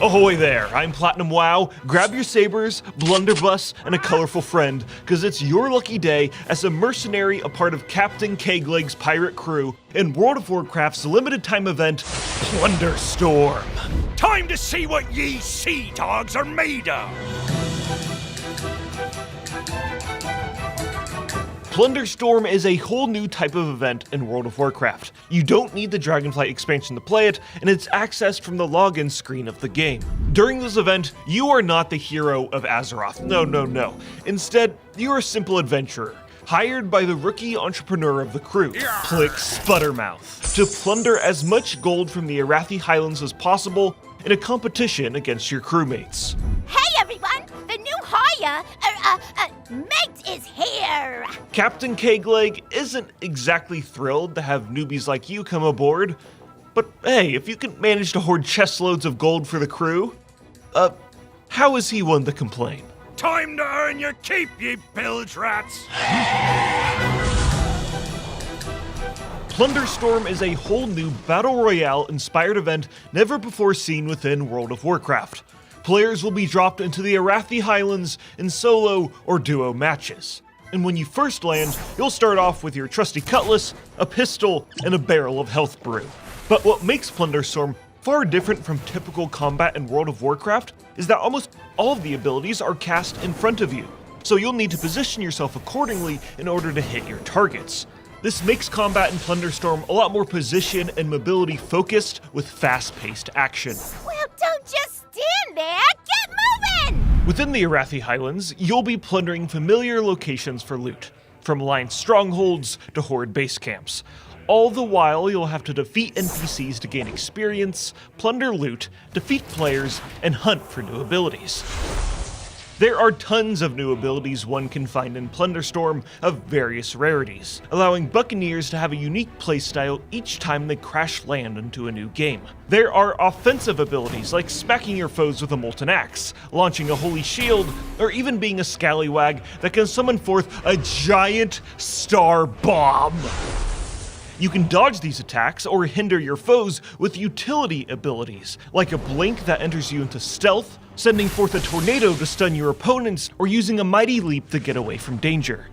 Ahoy there, I'm PlatinumWoW. Grab your sabers, blunderbuss, and a colorful friend, cause it's your lucky day as a mercenary, a part of Captain Kegleg's pirate crew in World of Warcraft's limited time event, Plunderstorm. Time to see what ye sea dogs are made of! Plunderstorm is a whole new type of event in World of Warcraft. You don't need the Dragonflight expansion to play it, and it's accessed from the login screen of the game. During this event, you are not the hero of Azeroth. No. Instead, you're a simple adventurer, hired by the rookie entrepreneur of the crew, Plick Sputtermouth, to plunder as much gold from the Arathi Highlands as possible in a competition against your crewmates. Hey everyone! The new hire, mate is here! Captain Kegleg isn't exactly thrilled to have newbies like you come aboard, but hey, if you can manage to hoard chestloads of gold for the crew, how is he one to complain? Time to earn your keep, ye bilge rats! Plunderstorm is a whole new battle royale-inspired event never before seen within World of Warcraft. Players will be dropped into the Arathi Highlands in solo or duo matches. And when you first land, you'll start off with your trusty cutlass, a pistol, and a barrel of health brew. But what makes Plunderstorm far different from typical combat in World of Warcraft is that almost all of the abilities are cast in front of you, so you'll need to position yourself accordingly in order to hit your targets. This makes combat in Plunderstorm a lot more position and mobility focused with fast-paced action. Well, don't just stand there! Get moving! Within the Arathi Highlands, you'll be plundering familiar locations for loot, from Alliance strongholds to Horde base camps. All the while, you'll have to defeat NPCs to gain experience, plunder loot, defeat players, and hunt for new abilities. There are tons of new abilities one can find in Plunderstorm of various rarities, allowing Buccaneers to have a unique playstyle each time they crash land into a new game. There are offensive abilities like smacking your foes with a molten axe, launching a holy shield, or even being a scallywag that can summon forth a giant star bomb. You can dodge these attacks or hinder your foes with utility abilities, like a blink that enters you into stealth, sending forth a tornado to stun your opponents, or using a mighty leap to get away from danger.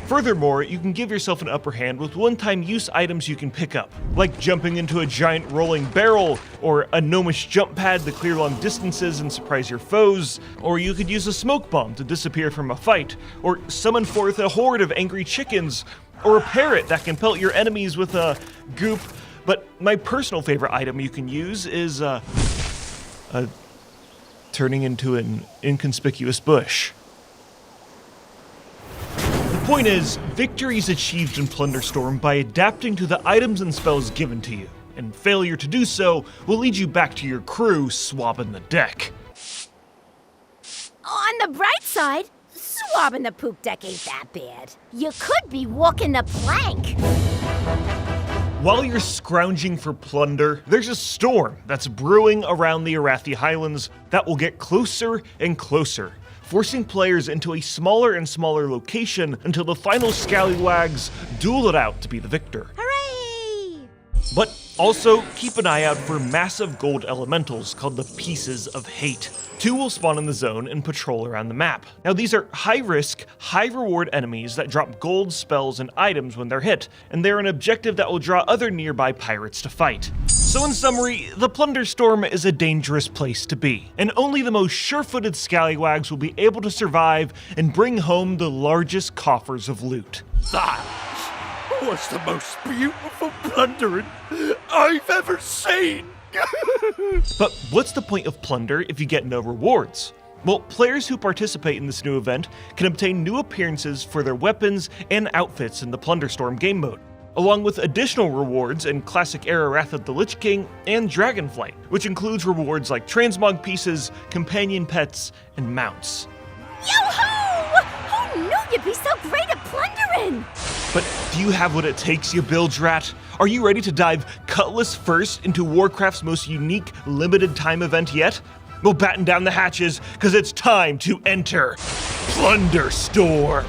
Furthermore, you can give yourself an upper hand with one-time use items you can pick up, like jumping into a giant rolling barrel, or a gnomish jump pad to clear long distances and surprise your foes, or you could use a smoke bomb to disappear from a fight, or summon forth a horde of angry chickens, or a parrot that can pelt your enemies with a goop. But my personal favorite item you can use is turning into an inconspicuous bush. The point is, victory is achieved in Plunderstorm by adapting to the items and spells given to you, and failure to do so will lead you back to your crew swabbing the deck. On the bright side, swabbing the poop deck ain't that bad. You could be walking the plank. While you're scrounging for plunder, there's a storm that's brewing around the Arathi Highlands that will get closer and closer, forcing players into a smaller and smaller location until the final scallywags duel it out to be the victor. Hooray! But also, keep an eye out for massive gold elementals called the Pieces of Hate. 2 will spawn in the zone and patrol around the map. Now these are high-risk, high-reward enemies that drop gold, spells, and items when they're hit, and they're an objective that will draw other nearby pirates to fight. So in summary, the Plunderstorm is a dangerous place to be, and only the most sure-footed scallywags will be able to survive and bring home the largest coffers of loot. That was the most beautiful plundering I've ever seen! But what's the point of plunder if you get no rewards? Well, players who participate in this new event can obtain new appearances for their weapons and outfits in the Plunderstorm game mode, along with additional rewards in classic era Wrath of the Lich King and Dragonflight, which includes rewards like transmog pieces, companion pets, and mounts. Yo-ho! Who knew you'd be so great at plundering? But do you have what it takes, you bilge rat? Are you ready to dive cutlass first into Warcraft's most unique limited time event yet? We'll batten down the hatches, cause it's time to enter Plunderstorm!